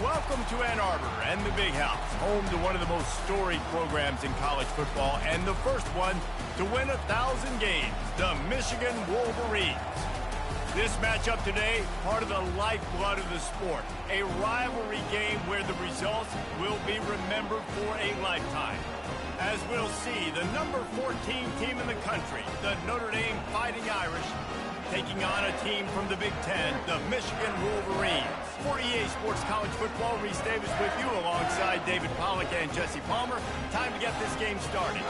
Welcome to Ann Arbor and the Big House, home to one of the most storied programs in college football and the first one to win 1,000 games, the Michigan Wolverines. This matchup today, part of the lifeblood of the sport, a rivalry game where the results will be remembered for a lifetime. As we'll see, the number 14 team in the country, the Notre Dame Fighting Irish, taking on a team from the Big Ten, the Michigan Wolverines. For EA Sports College Football, Reese Davis with you alongside David Pollack and Jesse Palmer. Time to get this game started.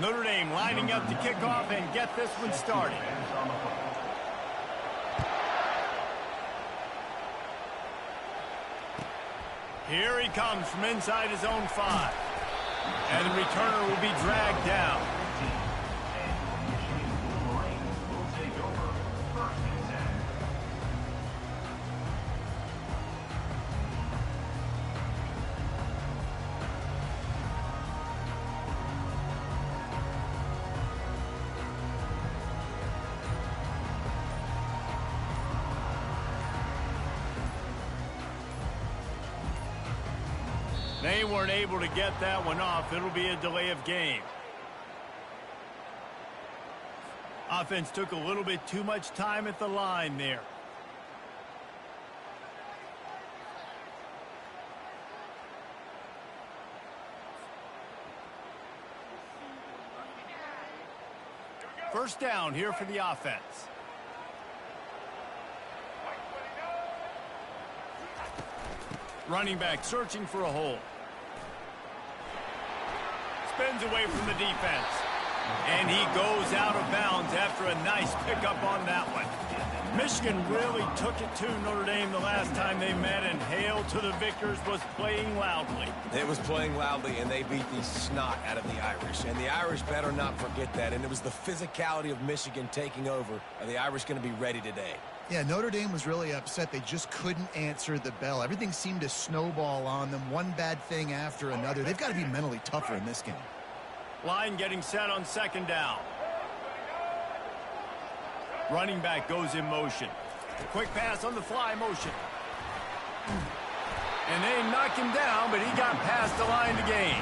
Notre Dame lining up to kick off and get this one started. Here he comes from inside his own 5. And the returner will be dragged down. They weren't able to get that one off. It'll be a delay of game. Offense took a little bit too much time at the line there. First down here for the offense. Running back searching for a hole. Spins away from the defense. And he goes out of bounds after a nice pickup on that one. Michigan really took it to Notre Dame the last time they met, and Hail to the Victors was playing loudly. It was playing loudly, and they beat the snot out of the Irish. And the Irish better not forget that. And it was the physicality of Michigan taking over. Are the Irish going to be ready today? Yeah, Notre Dame was really upset. They just couldn't answer the bell. Everything seemed to snowball on them, one bad thing after another. They've got to be mentally tougher in this game. Line getting set on second down. Running back goes in motion. A quick pass on the fly motion. And they knock him down, but he got past the line to gain.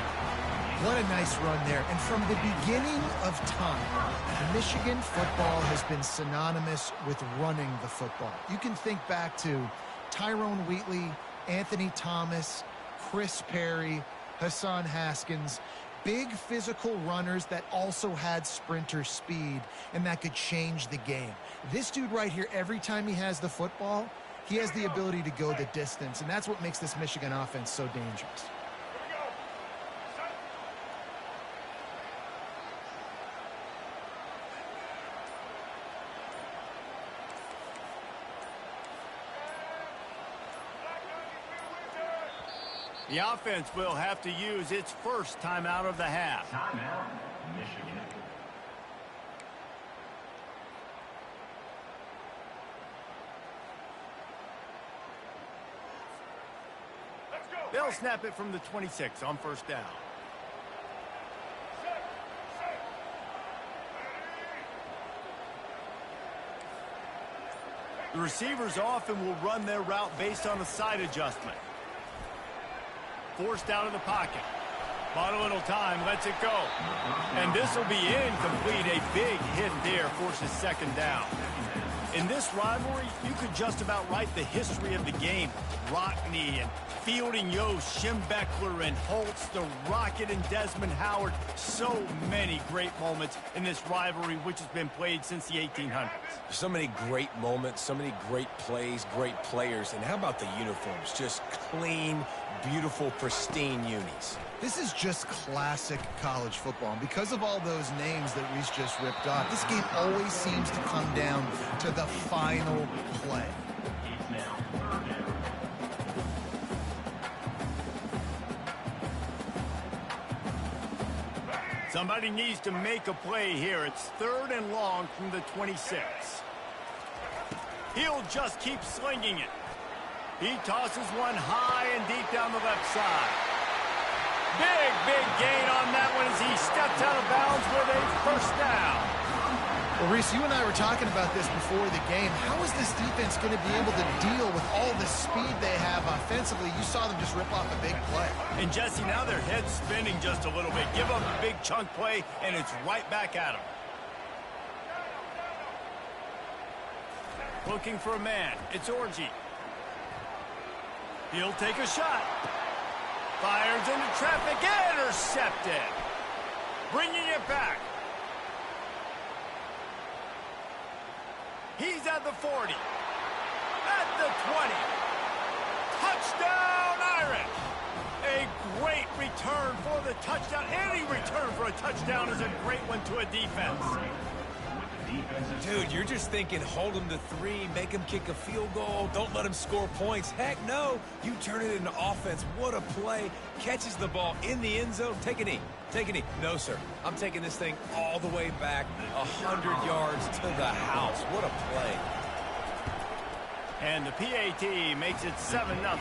What a nice run there. And from the beginning of time, Michigan football has been synonymous with running the football. You can think back to Tyrone Wheatley, Anthony Thomas, Chris Perry, Hassan Haskins. Big physical runners that also had sprinter speed and that could change the game. This dude right here, every time he has the football, he has the ability to go the distance, and that's what makes this Michigan offense so dangerous. The offense will have to use its first timeout of the half. Timeout, Michigan. They'll snap it from the 26 on first down. The receivers often will run their route based on a side adjustment. Forced out of the pocket. Bought a little time, lets it go. And this will be incomplete. A big hit there forces second down. In this rivalry, you could just about write the history of the game. Rockney and Fielding Yost, Schembechler and Holtz, the Rocket and Desmond Howard. So many great moments in this rivalry, which has been played since the 1800s. So many great moments, so many great plays, great players. And how about the uniforms? Just clean, beautiful, pristine unis. This is just classic college football. And because of all those names that Reese just ripped off, this game always seems to come down to the final play. It's Somebody needs to make a play here. It's 3rd and long from the 26. He'll just keep slinging it. He tosses one high and deep down the left side. Big gain on that one as he steps out of bounds with a first down. Well, Reese, you and I were talking about this before the game. How is this defense going to be able to deal with all the speed they have offensively? You saw them just rip off a big play. And, Jesse, now their head's spinning just a little bit. Give up a big chunk play, and it's right back at them. Looking for a man. It's Orgy. He'll take a shot. Fires into traffic. Intercepted. Bringing it back. He's at the 40. At the 20. Touchdown, Irish. A great return for the touchdown. Any return for a touchdown is a great one to a defense. Dude, you're just thinking hold him to 3, make him kick a field goal, don't let him score points. Heck no, you turn it into offense. What a play. Catches the ball in the end zone. Take a knee. Take a knee. No, sir. I'm taking this thing all the way back 100 yards to the house. What a play. And the PAT makes it 7-0.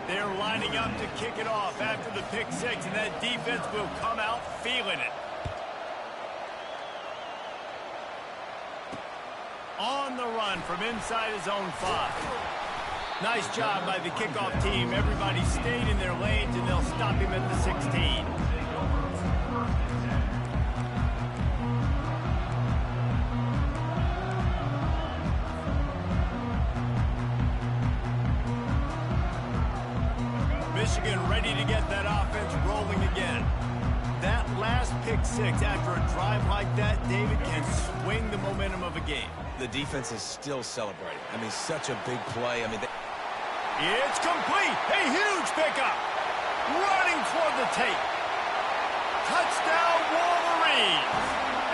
They're lining up to kick it off after the pick 6, and that defense will come out feeling it. On the run from inside his own 5. Nice job by the kickoff team. Everybody stayed in their lanes, and they'll stop him at the 16. Michigan ready to get that offense rolling again. That last pick 6 after a drive like that, David, can swing the momentum of a game. The defense is still celebrating. I mean, such a big play. I mean, it's complete. A huge pickup. Running toward the tape. Touchdown, Wolverines.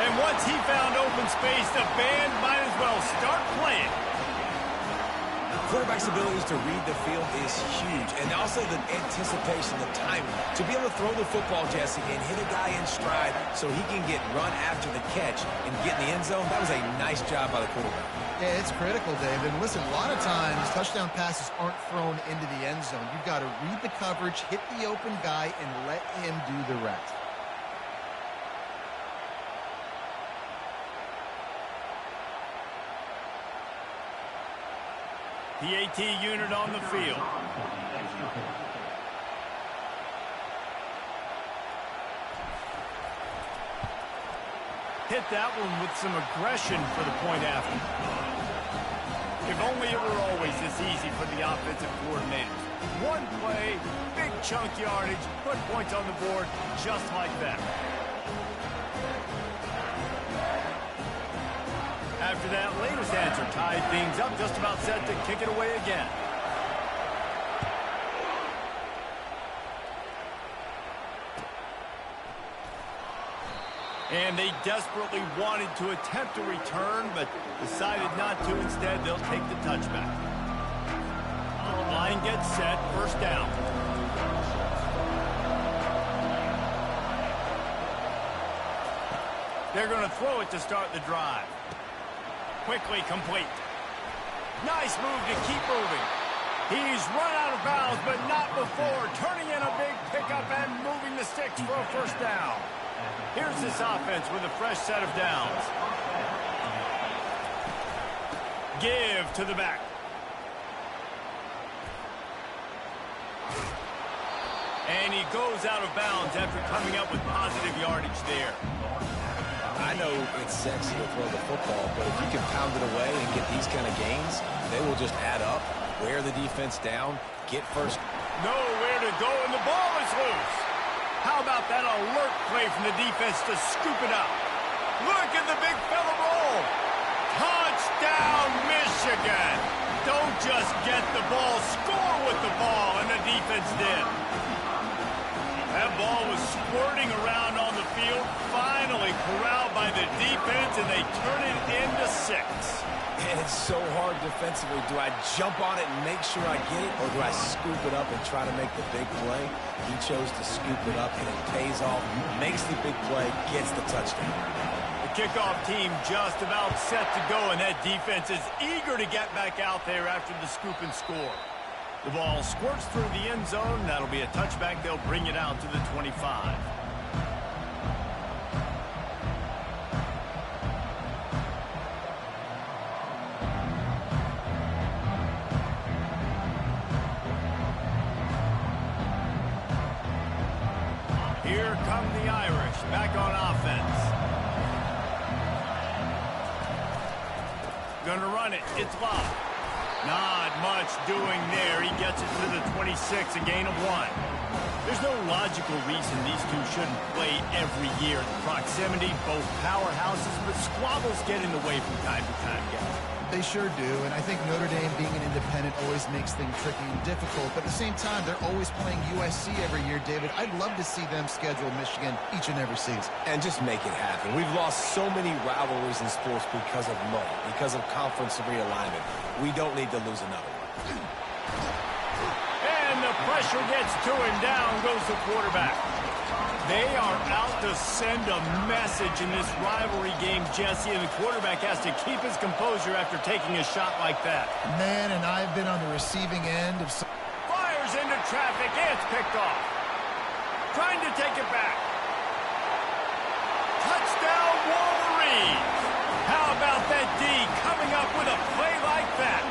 And once he found open space, the band might as well start playing. Quarterback's abilities to read the field is huge, and also the anticipation, the timing. To be able to throw the football, Jesse, and hit a guy in stride so he can get run after the catch and get in the end zone, that was a nice job by the quarterback. Yeah, it's critical, David. And listen, a lot of times touchdown passes aren't thrown into the end zone. You've got to read the coverage, hit the open guy, and let him do the rest. PAT unit on the field. Hit that one with some aggression for the point after. If only it were always this easy for the offensive coordinators. One play, big chunk yardage, put points on the board just like that. After that latest answer tied things up, just about set to kick it away again. And they desperately wanted to attempt a return, but decided not to. Instead, they'll take the touchback. Line gets set, first down. They're going to throw it to start the drive. Quickly complete. Nice move to keep moving. He's run out of bounds, but not before. Turning in a big pickup and moving the sticks for a first down. Here's this offense with a fresh set of downs. Give to the back. And he goes out of bounds after coming up with positive yardage there. I know it's sexy to throw the football, but if you can pound it away and get these kind of gains, they will just add up, wear the defense down, get first. Nowhere to go, and the ball is loose. How about that alert play from the defense to scoop it up? Look at the big fella roll. Touchdown, Michigan. Don't just get the ball, score with the ball, and the defense did. That ball was squirting around on the field, finally corralled by the defense, and they turn it into 6. And it's so hard defensively. Do I jump on it and make sure I get it, or do I scoop it up and try to make the big play? He chose to scoop it up, and it pays off, makes the big play, gets the touchdown. The kickoff team just about set to go, and that defense is eager to get back out there after the scoop and score. The ball squirts through the end zone. That'll be a touchback. They'll bring it out to the 25. Here come the Irish back on offense. Gonna run it. It's locked. Not much doing there. He gets it to the 26, a gain of 1. There's no logical reason these two shouldn't play every year. The proximity, both powerhouses, but squabbles get in the way from time to time, guys. They sure do, and I think Notre Dame being an independent always makes things tricky and difficult, but at the same time, they're always playing USC every year, David. I'd love to see them schedule Michigan each and every season. And just make it happen. We've lost so many rivalries in sports because of money, because of conference realignment. We don't need to lose another one. And the pressure gets to him. Down goes the quarterback. They are out to send a message in this rivalry game, Jesse, and the quarterback has to keep his composure after taking a shot like that. Man, and I've been on the receiving end of some... Fires into traffic, and it's picked off. Trying to take it back. Touchdown, Wolverines! How about that D coming up with a play like that?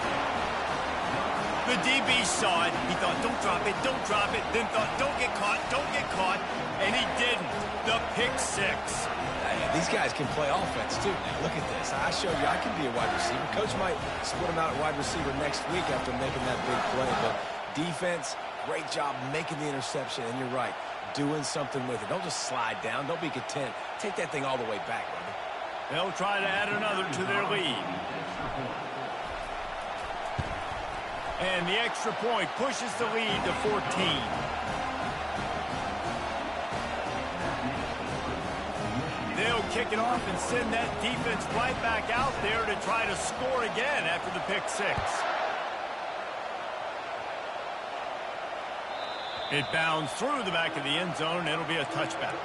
The DB saw it. He thought, don't drop it, then thought, don't get caught, and he didn't. The pick 6. Hey, these guys can play offense, too. Now, look at this. I showed you I can be a wide receiver. Coach might split him out at wide receiver next week after making that big play, but defense, great job making the interception, and you're right, doing something with it. Don't just slide down. Don't be content. Take that thing all the way back, brother. They'll try to add another to their lead. And the extra point pushes the lead to 14. They'll kick it off and send that defense right back out there to try to score again after the pick 6. It bounds through the back of the end zone. It'll be a touchback.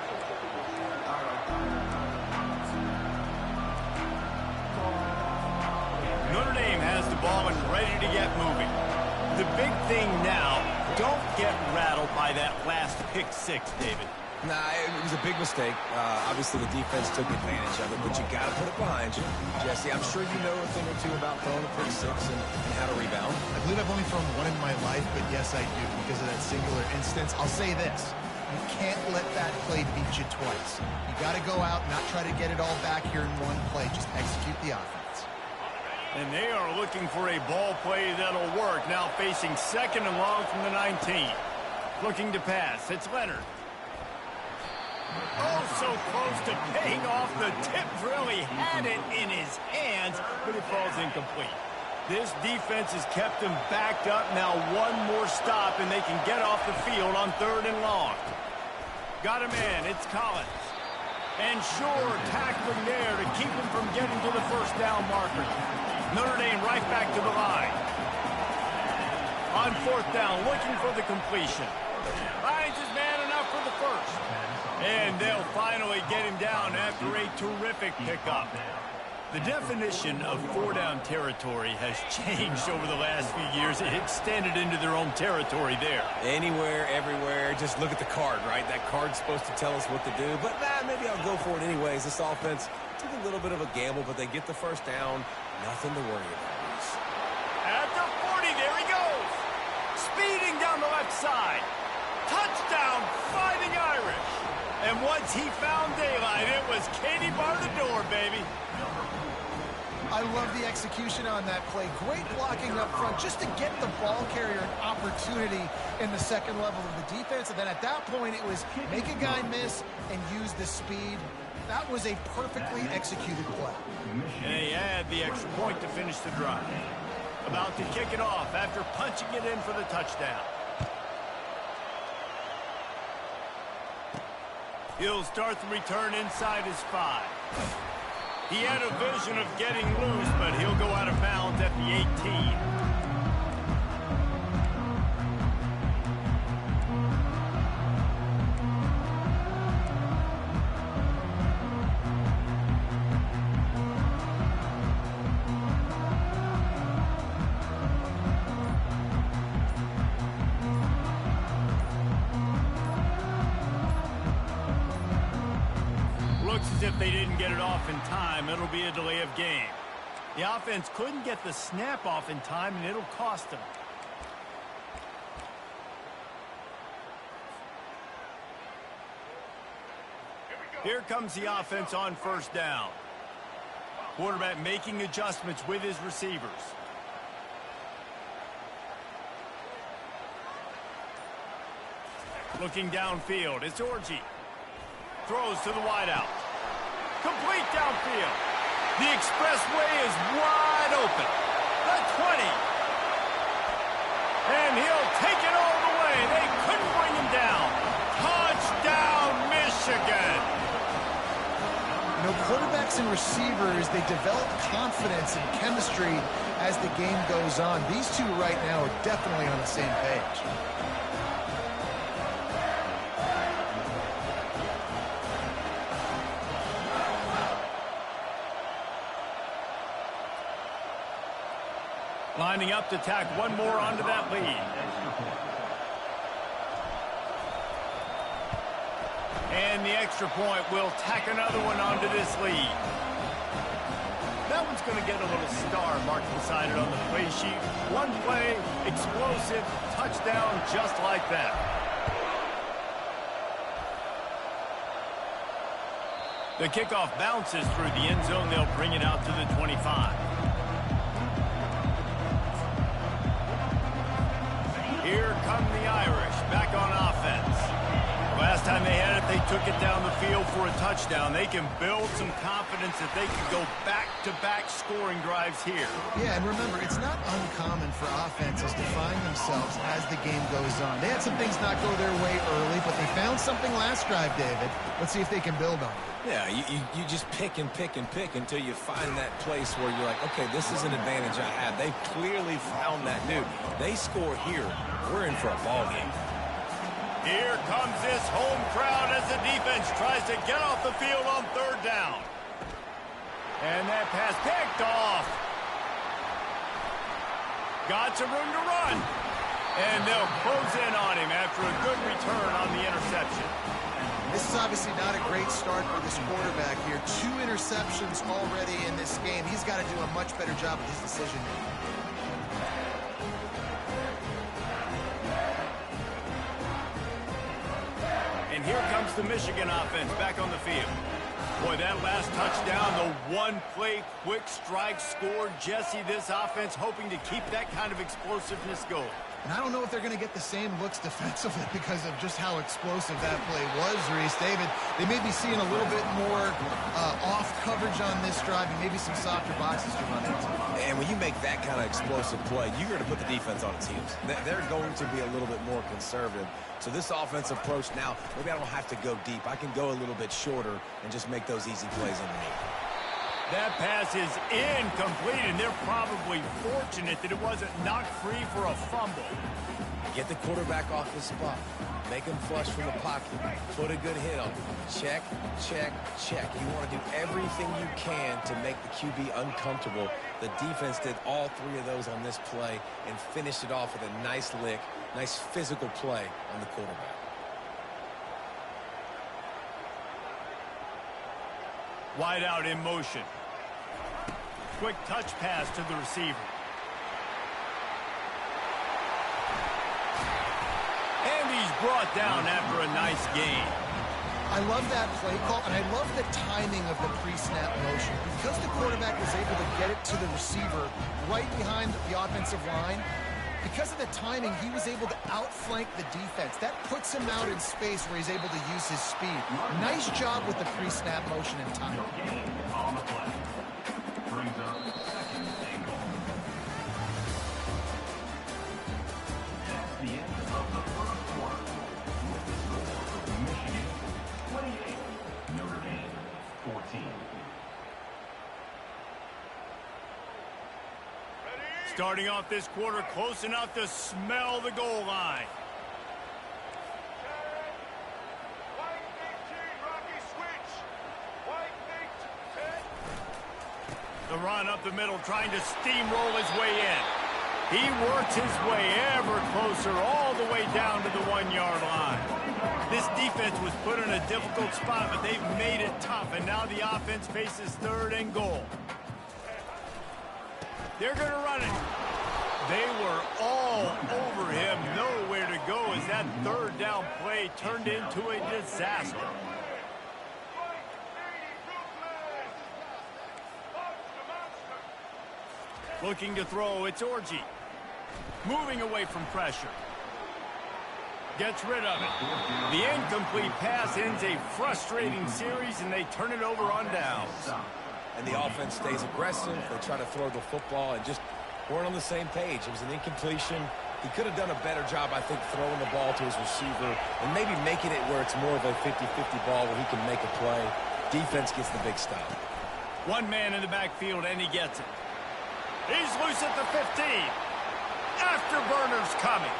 Notre Dame has the ball and ready to get moving. The big thing now, don't get rattled by that last pick 6, David. Nah, it was a big mistake. Obviously, the defense took advantage of it, but you got to put it behind you. Jesse, I'm sure you know a thing or two about throwing a pick 6 and how to rebound. I believe I've only thrown one in my life, but yes, I do because of that singular instance. I'll say this. You can't let that play beat you twice. You got to go out, not try to get it all back here in one play. Just execute the offense. And they are looking for a ball play that'll work. Now facing 2nd and long from the 19. Looking to pass. It's Leonard. Oh, so close to paying off. The tip drill. He had it in his hands, but it falls incomplete. This defense has kept them backed up. Now one more stop, and they can get off the field on 3rd and long. Got him in. It's Collins. And sure, tackling there to keep him from getting to the first down marker. Notre Dame right back to the line. On 4th down, looking for the completion. Finds his man enough for the first. And they'll finally get him down after a terrific pickup. The definition of 4-down territory has changed over the last few years. It extended into their own territory there. Anywhere, everywhere, just look at the card, right? That card's supposed to tell us what to do, but maybe I'll go for it anyways. This offense took a little bit of a gamble, but they get the first down. Nothing to worry about, Reese. At the 40, there he goes. Speeding down the left side. Touchdown, Fighting Irish. And once he found daylight, it was Katie bar the door, baby. I love the execution on that play. Great blocking up front just to get the ball carrier an opportunity in the 2nd level of the defense. And then at that point, it was make a guy miss and use the speed. That was a perfectly executed play. And they add the extra point to finish the drive. About to kick it off after punching it in for the touchdown. He'll start the return inside his 5. He had a vision of getting loose, but he'll go out of bounds at the 18. Looks as if they didn't get it off in time. It'll be a delay of game. The offense couldn't get the snap off in time, and it'll cost them. Here comes the offense on first down. Quarterback making adjustments with his receivers. Looking downfield, it's Orji. Throws to the wideout. Complete downfield. The expressway is wide open. The 20. And he'll take it all the way. They couldn't bring him down. Touchdown, Michigan. You know, quarterbacks and receivers, they develop confidence and chemistry as the game goes on. These two right now are definitely on the same page. Lining up to tack one more onto that lead. And the extra point will tack another one onto this lead. That one's going to get a little star marked beside it on the play sheet. One play, explosive, touchdown just like that. The kickoff bounces through the end zone. They'll bring it out to the 25. Here come the Irish, back on offense. Last time they had it, they took it down the field for a touchdown. They can build some confidence that they can go back-to-back scoring drives here. Yeah, and remember, it's not uncommon for offenses to find themselves as the game goes on. They had some things not go their way early, but they found something last drive, David. Let's see if they can build on it. Yeah, you just pick and pick and pick until you find that place where you're like, okay, this is an advantage I have. They've clearly found that new. They score here. We're in for a ball game. Here comes this home crowd as the defense tries to get off the field on third down. And that pass picked off. Got some room to run. And they'll close in on him after a good return on the interception. This is obviously not a great start for this quarterback here. 2 interceptions already in this game. He's got to do a much better job with his decision-making. And here comes the Michigan offense back on the field. Boy, that last touchdown, the one-play quick strike scored. Jesse, this offense hoping to keep that kind of explosiveness going. And I don't know if they're going to get the same looks defensively because of just how explosive that play was, Reese. David, they may be seeing a little bit more off coverage on this drive and maybe some softer boxes to run into. And when you make that kind of explosive play, you're going to put the defense on its heels. They're going to be a little bit more conservative. So this offensive approach now, maybe I don't have to go deep. I can go a little bit shorter and just make those easy plays underneath. That pass is incomplete, and they're probably fortunate that it wasn't knocked free for a fumble. Get the quarterback off his spot. Make him flush from the pocket. Put a good hit on him. Check, check, check. You want to do everything you can to make the QB uncomfortable. The defense did all 3 of those on this play and finished it off with a nice lick, nice physical play on the quarterback. Wide out in motion. Quick touch pass to the receiver. And he's brought down after a nice gain. I love that play call, and I love the timing of the pre-snap motion. Because the quarterback was able to get it to the receiver right behind the offensive line, because of the timing, he was able to outflank the defense. That puts him out in space where he's able to use his speed. Nice job with the pre-snap motion and timing. On the play. Brings up second and goal. That's the end of the first quarter. With the score for Michigan, 28. Notre Dame, 14. Starting off this quarter close enough to smell the goal line. The run up the middle, trying to steamroll his way in. He works his way ever closer, all the way down to the 1-yard line. This defense was put in a difficult spot, but they've made it tough, and now the offense faces 3rd and goal. They're going to run it. They were all over him, nowhere to go as that 3rd down play turned into a disaster. Looking to throw, it's Orji. Moving away from pressure. Gets rid of it. The incomplete pass ends a frustrating series, and they turn it over on downs. And the offense stays aggressive. They try to throw the football and just weren't on the same page. It was an incompletion. He could have done a better job, I think, throwing the ball to his receiver and maybe making it where it's more of a 50-50 ball where he can make a play. Defense gets the big stop. One man in the backfield, and he gets it. He's loose at the 15. Afterburner's coming.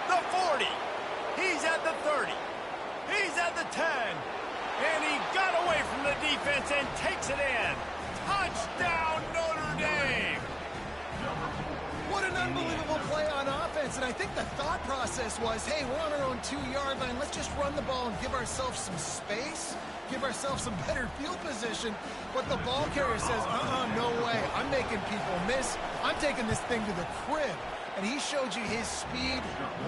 The 40. He's at the 30. He's at the 10. And he got away from the defense and takes it in. Touchdown, Notre Dame. What an unbelievable play on offense. And I think the thought process was, hey, we're on our own 2-yard line. Let's just run the ball and give ourselves some space, give ourselves some better field position. But the ball carrier says, no way. I'm making people miss. I'm taking this thing to the crib. And he showed you his speed.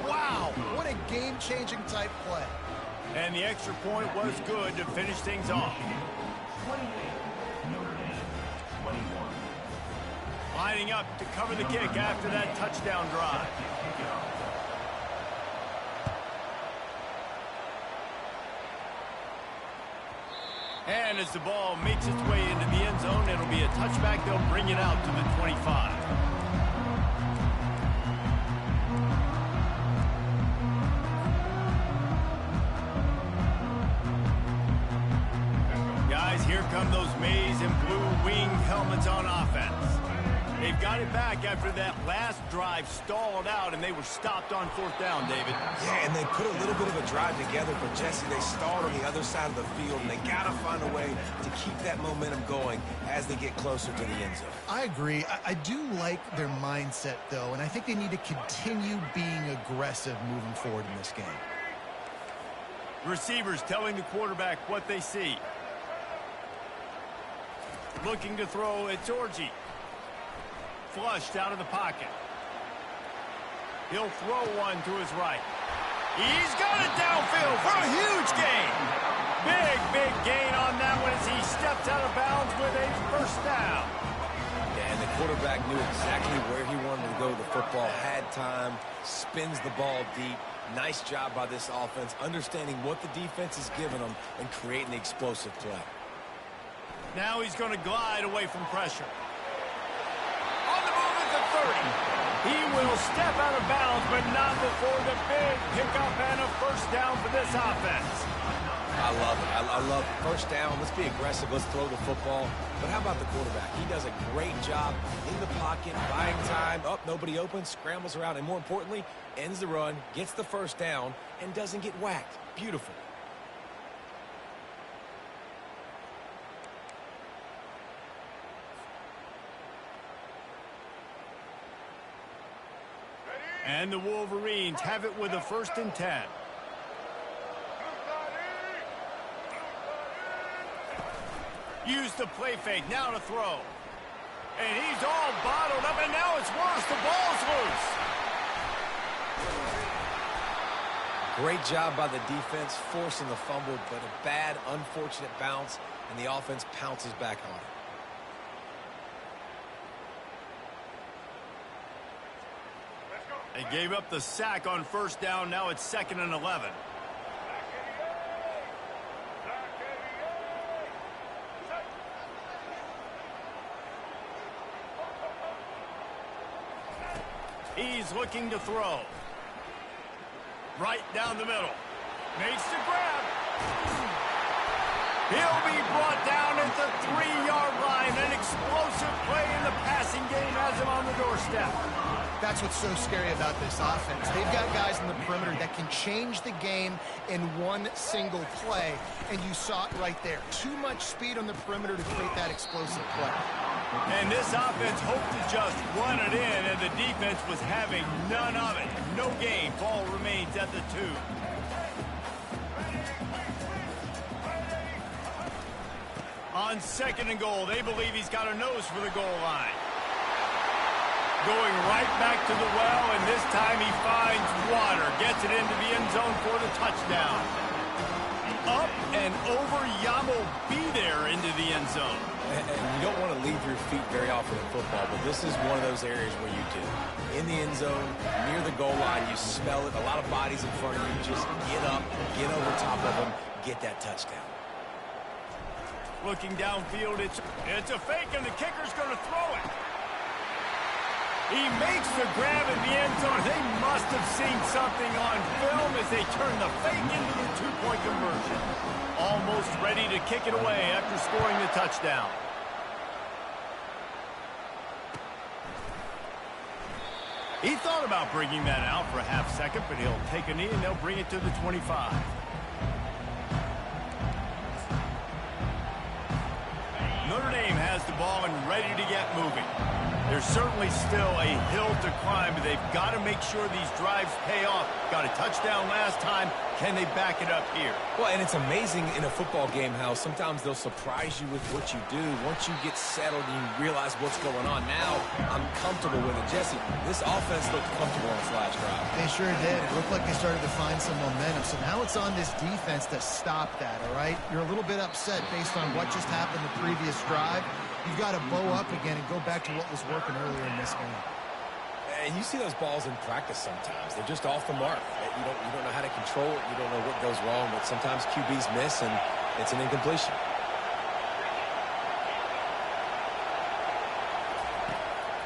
Wow, what a game-changing type play. And the extra point was good to finish things off. 28, Notre Dame, 21. Lining up to cover the kick after that touchdown drive. And as the ball makes its way into the end zone, it'll be a touchback. They'll bring it out to the 25. Guys, here come those maize and blue wing helmets on offense. They've got it back after that last drive stalled out, and they were stopped on 4th down, David. Yeah, and they put a little bit of a drive together, but Jesse, they stalled on the other side of the field, and they got to find a way to keep that momentum going as they get closer to the end zone. I agree. I do like their mindset, though, and I think they need to continue being aggressive moving forward in this game. Receivers telling the quarterback what they see. Looking to throw, it's Orji. Flushed out of the pocket. He'll throw one to his right. He's got it downfield for a huge gain. Big gain on that one as he steps out of bounds with a 1st down. And the quarterback knew exactly where he wanted to go. The football had time, spins the ball deep. Nice job by this offense, understanding what the defense is giving them and creating the explosive play. Now he's going to glide away from pressure. On the move at the 30. He will step out of bounds, but not before the big pickup and a 1st down for this offense. I love it. I love it. 1st down. Let's be aggressive. Let's throw the football. But how about the quarterback? He does a great job in the pocket, buying time. Up, nobody open, scrambles around, and more importantly, ends the run, gets the 1st down, and doesn't get whacked. Beautiful. And the Wolverines have it with a 1st and 10. Use the play fake, now to throw. And he's all bottled up, and now it's worse. The ball's loose. Great job by the defense, forcing the fumble, but a bad, unfortunate bounce, and the offense pounces back on it. They gave up the sack on 1st down. Now it's 2nd and 11. He's looking to throw. Right down the middle. Makes the grab. He'll be brought down at the 3-yard line. line. An explosive play in the passing game has him on the doorstep. That's what's so scary about this offense. They've got guys in the perimeter that can change the game in one single play, and you saw it right there. Too much speed on the perimeter to create that explosive play. And this offense hoped to just run it in, and the defense was having none of it. No gain. Ball remains at the 2. On 2nd and goal, they believe he's got a nose for the goal line. Going right back to the well, and this time he finds water. Gets it into the end zone for the touchdown. Up and over, Yamo be there into the end zone. And you don't want to leave your feet very often in football, but this is one of those areas where you do. In the end zone, near the goal line, you smell it. A lot of bodies in front of you. Just get up, get over top of them, get that touchdown. Looking downfield, it's a fake, and the kicker's going to throw it. He makes the grab in the end zone. They must have seen something on film as they turn the fake into the 2-point conversion. Almost ready to kick it away after scoring the touchdown. He thought about bringing that out for a half second, but he'll take a knee and they'll bring it to the 25. Notre Dame has the ball and ready to get moving. There's certainly still a hill to climb, but they've got to make sure these drives pay off. Got a touchdown last time. Can they back it up here? Well, and it's amazing in a football game how sometimes they'll surprise you with what you do. Once you get settled and you realize what's going on. Now, I'm comfortable with it. Jesse, this offense looked comfortable on its last drive. They sure did. It looked like they started to find some momentum. So now it's on this defense to stop that, all right? You're a little bit upset based on what just happened the previous drive. You've got to bow up again and go back to what was working earlier in this game. And you see those balls in practice sometimes. They're just off the mark. You don't know how to control it. You don't know what goes wrong, but sometimes QBs miss, and it's an incompletion.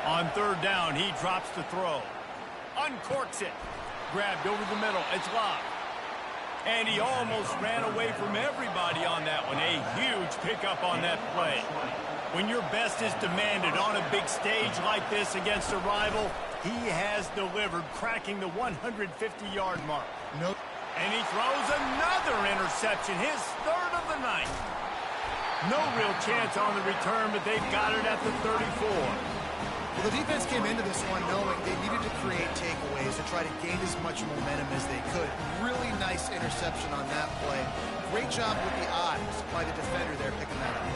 On 3rd down, he drops the throw. Uncorks it. Grabbed over the middle. It's locked. And he almost ran away from everybody on that one. A huge pickup on that play. When your best is demanded on a big stage like this against a rival, he has delivered, cracking the 150-yard mark. Nope. And he throws another interception, his 3rd of the night. No real chance on the return, but they've got it at the 34. Well, the defense came into this one knowing they needed to create takeaways to try to gain as much momentum as they could. Really nice interception on that play. Great job with the eyes by the defender there picking that up.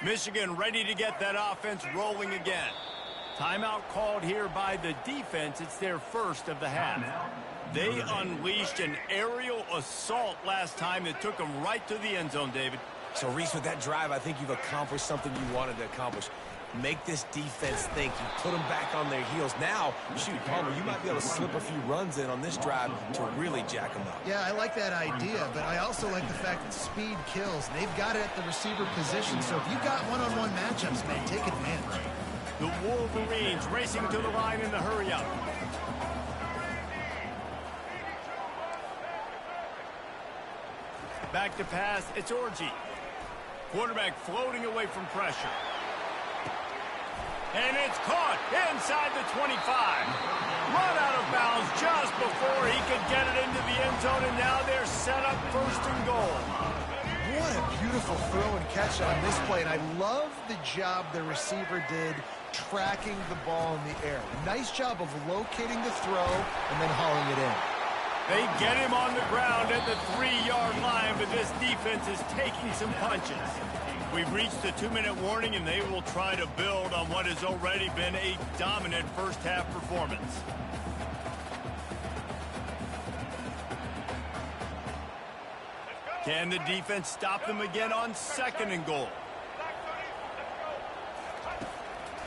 Michigan ready to get that offense rolling again. Timeout called here by the defense. It's their first of the half. They unleashed an aerial assault last time that took them right to the end zone, David. So, Reese, with that drive, I think you've accomplished something you wanted to accomplish. Make this defense think. You put them back on their heels. Now, shoot, Palmer, you might be able to slip a few runs in on this drive to really jack them up. Yeah, I like that idea, but I also like the fact that speed kills. They've got it at the receiver position, so if you've got one-on-one matchups, man, take advantage. The Wolverines racing to the line in the hurry-up. Back to pass, it's Orji. Quarterback floating away from pressure. And it's caught inside the 25. Run out of bounds just before he could get it into the end zone, and now they're set up 1st and goal. What a beautiful throw and catch on this play, and I love the job the receiver did tracking the ball in the air. Nice job of locating the throw and then hauling it in. They get him on the ground at the 3-yard line, but this defense is taking some punches. We've reached the 2-minute warning, and they will try to build on what has already been a dominant first-half performance. Can the defense stop them again on 2nd and goal?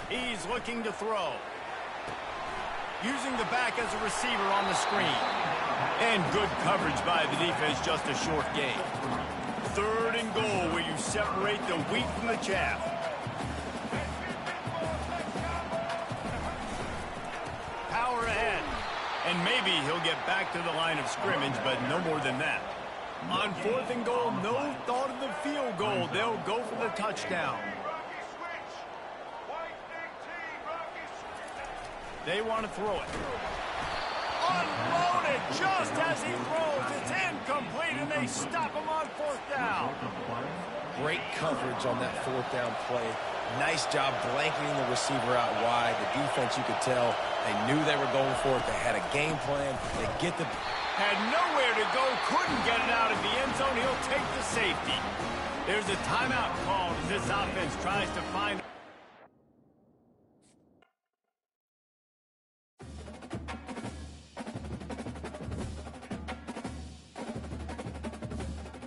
He's looking to throw. Using the back as a receiver on the screen. And good coverage by the defense, just a short gain. 3rd and goal where you separate the wheat from the chaff. Power ahead. And maybe he'll get back to the line of scrimmage, but no more than that. On 4th and goal, no thought of the field goal. They'll go for the touchdown. They want to throw it. Unloaded just as he throws. It's incomplete, and they stop him on 4th down. Great coverage on that 4th down play. Nice job blanketing the receiver out wide. The defense, you could tell, they knew they were going for it. They had a game plan. They get the... Had nowhere to go, couldn't get it out of the end zone. He'll take the safety. There's a timeout called as this offense tries to find...